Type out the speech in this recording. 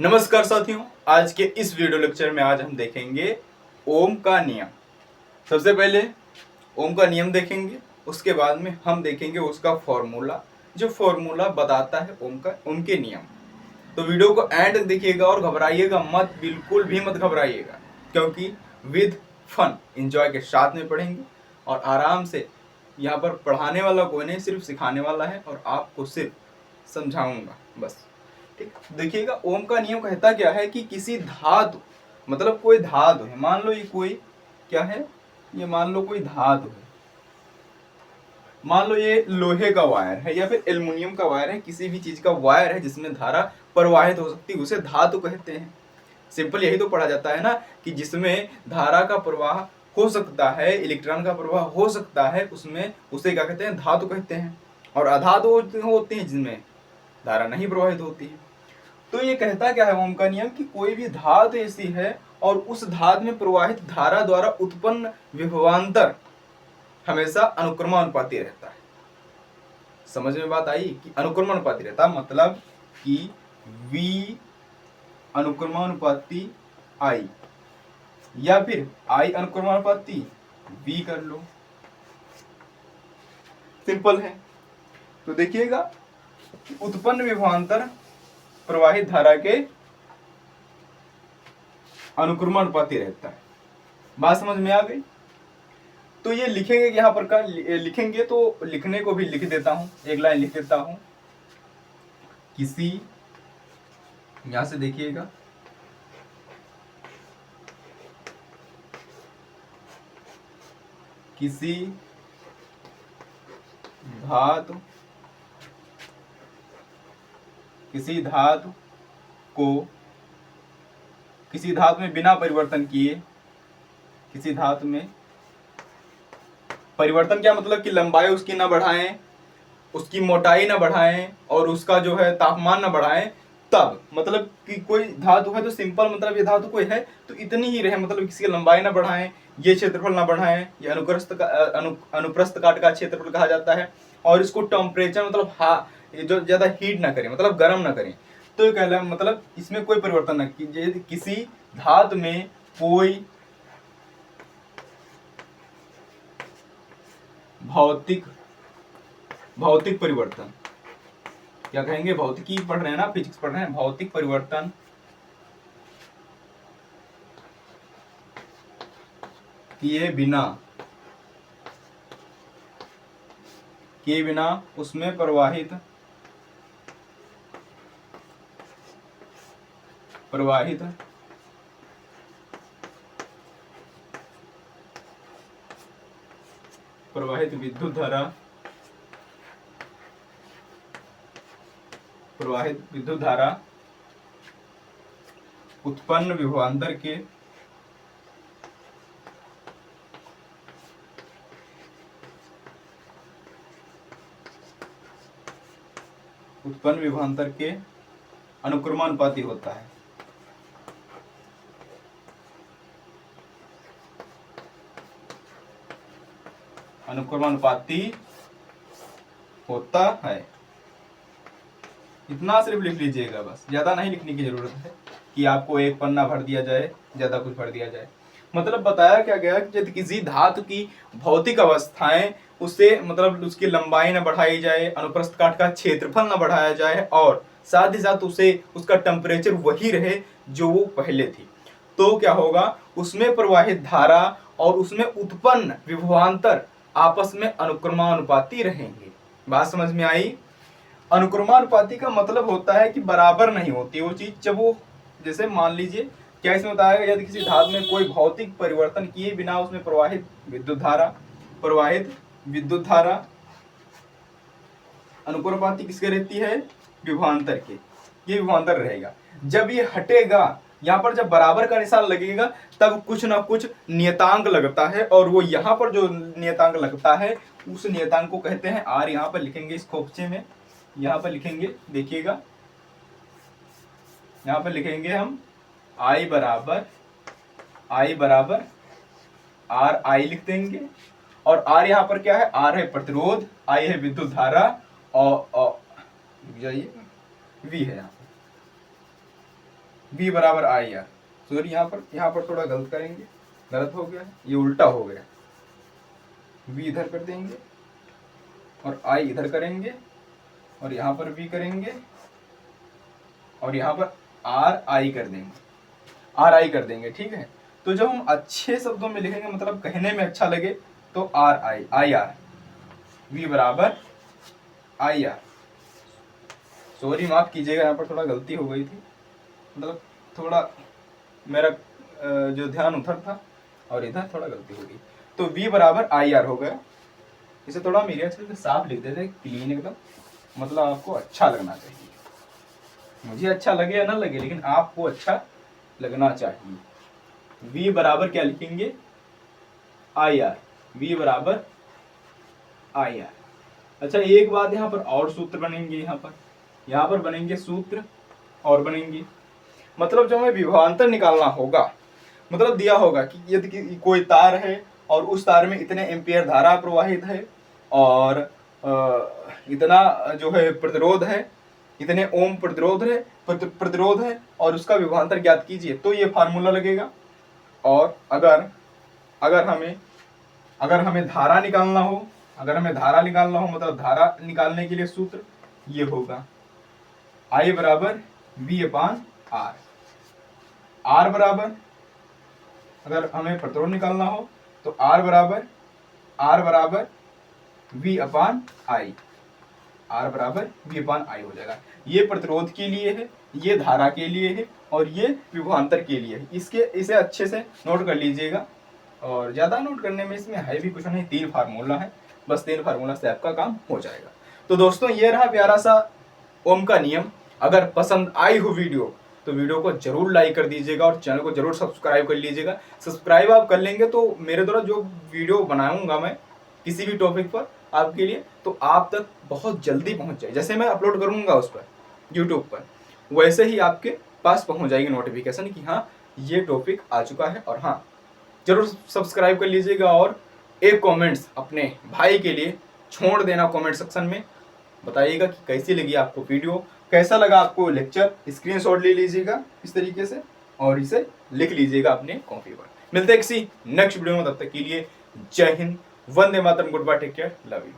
नमस्कार साथियों, आज के इस वीडियो लेक्चर में आज हम देखेंगे ओम का नियम। सबसे पहले ओम का नियम देखेंगे, उसके बाद में हम देखेंगे उसका फॉर्मूला, जो फॉर्मूला बताता है ओम के नियम। तो वीडियो को एंड तक देखिएगा और घबराइएगा मत, बिल्कुल भी मत घबराइएगा, क्योंकि विद फन एंजॉय के साथ में पढ़ेंगे और आराम से। यहाँ पर पढ़ाने वाला कोई नहीं, सिर्फ सिखाने वाला है और आपको सिर्फ समझाऊंगा बस। ठीक, देखिएगा ओम का नियम कहता क्या है कि किसी धातु, मतलब कोई धातु है, मान लो ये कोई क्या है, ये मान लो कोई धातु है, मान लो ये लोहे का वायर है या फिर एल्युमिनियम का वायर है, किसी भी चीज का वायर है जिसमें धारा प्रवाहित हो सकती है, उसे धातु कहते हैं। सिंपल यही तो पढ़ा जाता है ना, कि जिसमें धारा का प्रवाह हो सकता है, इलेक्ट्रॉन का प्रवाह हो सकता है, उसमें उसे क्या कहते हैं, धातु कहते हैं। और अधातु होती है जिनमें धारा नहीं प्रवाहित होती है। तो ये कहता क्या है ओम का नियम, कि कोई भी धातु ऐसी है और उस धातु में प्रवाहित धारा द्वारा उत्पन्न विभवांतर हमेशा अनुक्रमानुपाती रहता है। समझ में बात आई कि अनुक्रमानुपाती रहता, मतलब कि V अनुक्रमानुपाती I या फिर I अनुक्रमानुपाती V कर लो, सिंपल है। तो देखिएगा उत्पन्न विभवांतर प्रवाहित धारा के अनुक्रमानुपाती रहता है। बात समझ में आ गई? तो ये लिखेंगे यहाँ पर का लिखेंगे, तो लिखने को भी लिख देता हूं, एक लाइन लिख देता हूं। किसी, यहां से देखिएगा, किसी धातु को किसी धातु में बिना परिवर्तन किए, किसी धातु में परिवर्तन क्या मतलब कि लंबाई उसकी ना बढ़ाएं, उसकी मोटाई ना बढ़ाएं और उसका जो है तापमान ना बढ़ाएं, तब मतलब कि कोई धातु है तो सिंपल मतलब ये धातु कोई है तो इतनी ही रहे, मतलब किसी की लंबाई ना बढ़ाएं, ये क्षेत्रफल ना बढ़ाएं, ये अनुप्रस्थ काट का क्षेत्रफल कहा जाता है। और इसको टेम्परेचर मतलब जो ज्यादा हीट ना करें, मतलब गर्म ना करें, तो ये कहला मतलब इसमें कोई परिवर्तन ना कीजिए। किसी धातु में कोई भौतिक परिवर्तन, क्या कहेंगे, भौतिकी पढ़ रहे हैं ना, फिजिक्स पढ़ रहे हैं, भौतिक परिवर्तन किए बिना उसमें प्रवाहित विद्युत धारा उत्पन्न विभवांतर के अनुक्रमानुपाती होता है। अनुक्रमानुपाती होता है, इतना सिर्फ लिख लीजिएगा बस, ज्यादा नहीं लिखने की जरूरत है कि आपको एक पन्ना भर दिया जाए, ज्यादा कुछ भर दिया जाए। मतलब बताया क्या गया कि यदि किसी धातु की भौतिक अवस्थाएं, उससे मतलब उसकी लंबाई न बढ़ाई जाए, अनुप्रस्थ काट का क्षेत्रफल न बढ़ाया जाए और साथ ही साथ उसे उसका टेम्परेचर वही रहे जो वो पहले थी, तो क्या होगा, उसमें प्रवाहित धारा और उसमें उत्पन्न विभवांतर आपस में अनुक्रमानुपाती रहेंगे। बात समझ में आई? अनुक्रमानुपाती का मतलब होता है कि बराबर नहीं होती वो चीज, जब वो, जैसे मान लीजिए क्या इसमें बताया, यदि किसी धातु में कोई भौतिक परिवर्तन किए बिना उसमें प्रवाहित विद्युत धारा अनुक्रमानुपाती किसके रहती है, विभवांतर के, ये विभवांतर रहेगा। जब ये हटेगा, यहाँ पर जब बराबर का निशान लगेगा तब कुछ ना कुछ नियतांक लगता है, और वो यहाँ पर जो नियतांक लगता है उस नियतांक को कहते हैं आर। यहाँ पर लिखेंगे इस खोपचे में, यहाँ पर लिखेंगे, देखिएगा यहाँ पर लिखेंगे हम I बराबर आर आई लिख देंगे। और आर यहाँ पर क्या है, आर है प्रतिरोध, आई है विद्युत धारा और जाइए वी है यहाँ पर। V बराबर आई आर। सॉरी यहाँ पर थोड़ा गलत करेंगे, गलत हो गया, ये उल्टा हो गया। V इधर कर देंगे और I इधर करेंगे और यहाँ पर V करेंगे और यहाँ पर R I कर देंगे, R I कर देंगे। ठीक है, तो जब हम अच्छे शब्दों में लिखेंगे, मतलब कहने में अच्छा लगे, तो R I I R, V बराबर आई आर। सॉरी माफ कीजिएगा, यहाँ पर थोड़ा गलती हो गई थी, मतलब थोड़ा मेरा जो ध्यान उधर था और इधर थोड़ा गलती हो गई। तो V बराबर आई आर हो गया। इसे थोड़ा हम एरिया से साफ लिख देते, क्लीन एकदम, मतलब आपको अच्छा लगना चाहिए। मुझे अच्छा लगे या ना लगे, लेकिन आपको अच्छा लगना चाहिए। V बराबर क्या लिखेंगे, आई आर, V बराबर आई आर। अच्छा एक बात, यहाँ पर और सूत्र बनेंगे, यहाँ पर बनेंगे सूत्र और बनेंगे, मतलब जो हमें विभवांतर निकालना होगा, मतलब दिया होगा कि यदि कोई तार है और उस तार में इतने एम्पियर धारा प्रवाहित है और इतना जो है प्रतिरोध है, इतने ओम प्रतिरोध है और उसका विभवांतर ज्ञात कीजिए, तो ये फार्मूला लगेगा। और अगर हमें धारा निकालना हो, मतलब धारा निकालने के लिए सूत्र ये होगा, I बराबर V अपान R। R बराबर, अगर हमें प्रतिरोध निकालना हो तो R बराबर V अपान I, R बराबर V अपान I हो जाएगा। ये प्रतिरोध के लिए है, ये धारा के लिए है और ये विभवांतर के लिए है। इसे अच्छे से नोट कर लीजिएगा, और ज़्यादा नोट करने में इसमें है भी कुछ नहीं, 3 फार्मूला है, बस 3 फार्मूला से आपका काम हो जाएगा। तो दोस्तों ये रहा प्यारा सा ओम का नियम। अगर पसंद आई हो वीडियो तो वीडियो को जरूर लाइक कर दीजिएगा और चैनल को जरूर सब्सक्राइब कर लीजिएगा। सब्सक्राइब आप कर लेंगे तो मेरे द्वारा जो वीडियो बनाऊंगा मैं किसी भी टॉपिक पर आपके लिए, तो आप तक बहुत जल्दी पहुंच जाए। जैसे मैं अपलोड करूंगा उस पर यूट्यूब पर, वैसे ही आपके पास पहुंच जाएगी नोटिफिकेशन कि हाँ ये टॉपिक आ चुका है। और हाँ जरूर सब्सक्राइब कर लीजिएगा और एक कमेंट्स अपने भाई के लिए छोड़ देना कमेंट सेक्शन में, बताइएगा कि कैसी लगी आपको वीडियो, कैसा लगा आपको लेक्चर। स्क्रीनशॉट ले लीजिएगा इस तरीके से और इसे लिख लीजिएगा अपने कॉपी पर। मिलते हैं किसी नेक्स्ट वीडियो में, तब तक के लिए जय हिंद, वंदे मातरम, good bye, take care, love you.